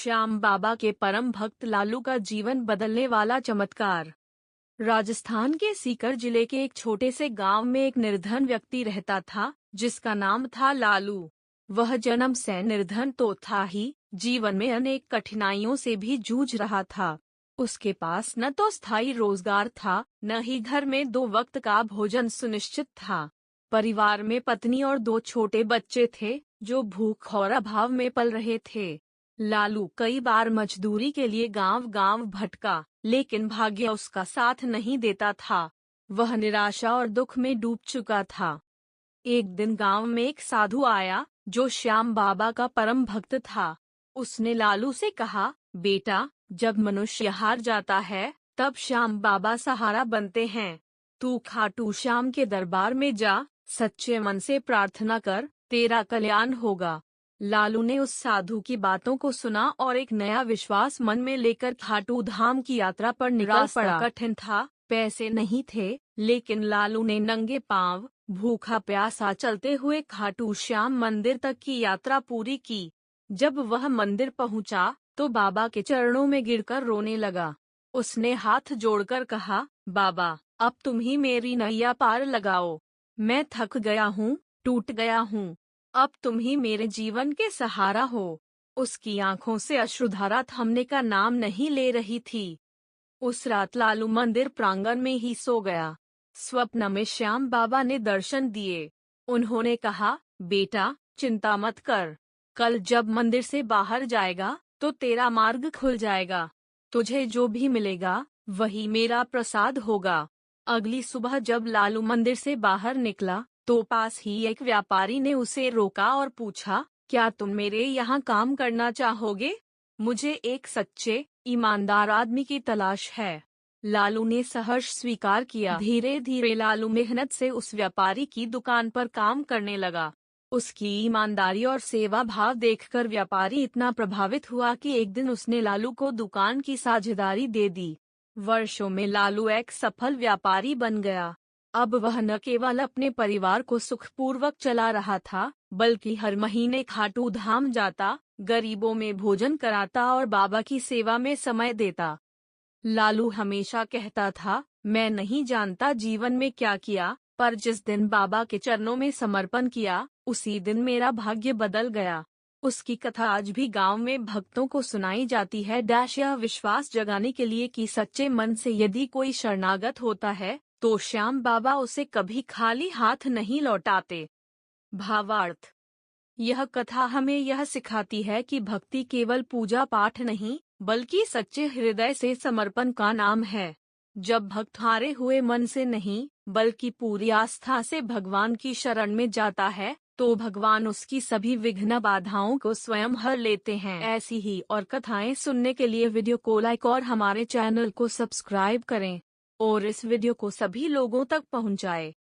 श्याम बाबा के परम भक्त लालू का जीवन बदलने वाला चमत्कार। राजस्थान के सीकर जिले के एक छोटे से गांव में एक निर्धन व्यक्ति रहता था, जिसका नाम था लालू। वह जन्म से निर्धन तो था ही, जीवन में अनेक कठिनाइयों से भी जूझ रहा था। उसके पास न तो स्थायी रोजगार था, न ही घर में 2 वक्त का भोजन सुनिश्चित था। परिवार में पत्नी और 2 छोटे बच्चे थे, जो भूख और अभाव में पल रहे थे। लालू कई बार मजदूरी के लिए गांव-गांव भटका, लेकिन भाग्य उसका साथ नहीं देता था। वह निराशा और दुख में डूब चुका था। एक दिन गांव में एक साधु आया, जो श्याम बाबा का परम भक्त था। उसने लालू से कहा, बेटा, जब मनुष्य हार जाता है, तब श्याम बाबा सहारा बनते हैं। तू खाटू श्याम के दरबार में जा, सच्चे मन से प्रार्थना कर, तेरा कल्याण होगा। लालू ने उस साधु की बातों को सुना और एक नया विश्वास मन में लेकर खाटू धाम की यात्रा पर निकल पड़ा। कठिन था, पैसे नहीं थे, लेकिन लालू ने नंगे पांव, भूखा प्यासा चलते हुए खाटू श्याम मंदिर तक की यात्रा पूरी की। जब वह मंदिर पहुंचा, तो बाबा के चरणों में गिरकर रोने लगा। उसने हाथ जोड़कर कहा, बाबा, अब तुम ही मेरी नैया पार लगाओ। मैं थक गया हूँ, टूट गया हूँ। अब तुम ही मेरे जीवन के सहारा हो। उसकी आंखों से अश्रुधारा थमने का नाम नहीं ले रही थी। उस रात लालू मंदिर प्रांगण में ही सो गया। स्वप्न में श्याम बाबा ने दर्शन दिए। उन्होंने कहा, बेटा, चिंता मत कर। कल जब मंदिर से बाहर जाएगा, तो तेरा मार्ग खुल जाएगा। तुझे जो भी मिलेगा, वही मेरा प्रसाद होगा। अगली सुबह जब लालू मंदिर से बाहर निकला, तो पास ही एक व्यापारी ने उसे रोका और पूछा, क्या तुम मेरे यहाँ काम करना चाहोगे? मुझे एक सच्चे, ईमानदार आदमी की तलाश है। लालू ने सहर्ष स्वीकार किया। धीरे धीरे लालू मेहनत से उस व्यापारी की दुकान पर काम करने लगा। उसकी ईमानदारी और सेवा भाव देखकर व्यापारी इतना प्रभावित हुआ कि एक दिन उसने लालू को दुकान की साझेदारी दे दी। वर्षों में लालू एक सफल व्यापारी बन गया। अब वह न केवल अपने परिवार को सुखपूर्वक चला रहा था, बल्कि हर महीने खाटू धाम जाता, गरीबों में भोजन कराता और बाबा की सेवा में समय देता। लालू हमेशा कहता था, मैं नहीं जानता जीवन में क्या किया, पर जिस दिन बाबा के चरणों में समर्पण किया, उसी दिन मेरा भाग्य बदल गया। उसकी कथा आज भी गांव में भक्तों को सुनाई जाती है। यह विश्वास जगाने के लिए कि सच्चे मन से यदि कोई शरणागत होता है, तो श्याम बाबा उसे कभी खाली हाथ नहीं लौटाते। भावार्थ: यह कथा हमें यह सिखाती है कि भक्ति केवल पूजा पाठ नहीं, बल्कि सच्चे हृदय से समर्पण का नाम है। जब भक्त हारे हुए मन से नहीं, बल्कि पूरी आस्था से भगवान की शरण में जाता है, तो भगवान उसकी सभी विघ्न बाधाओं को स्वयं हर लेते हैं। ऐसी ही और कथाएं सुनने के लिए वीडियो को लाइक और हमारे चैनल को सब्सक्राइब करें और इस वीडियो को सभी लोगों तक पहुंचाएं।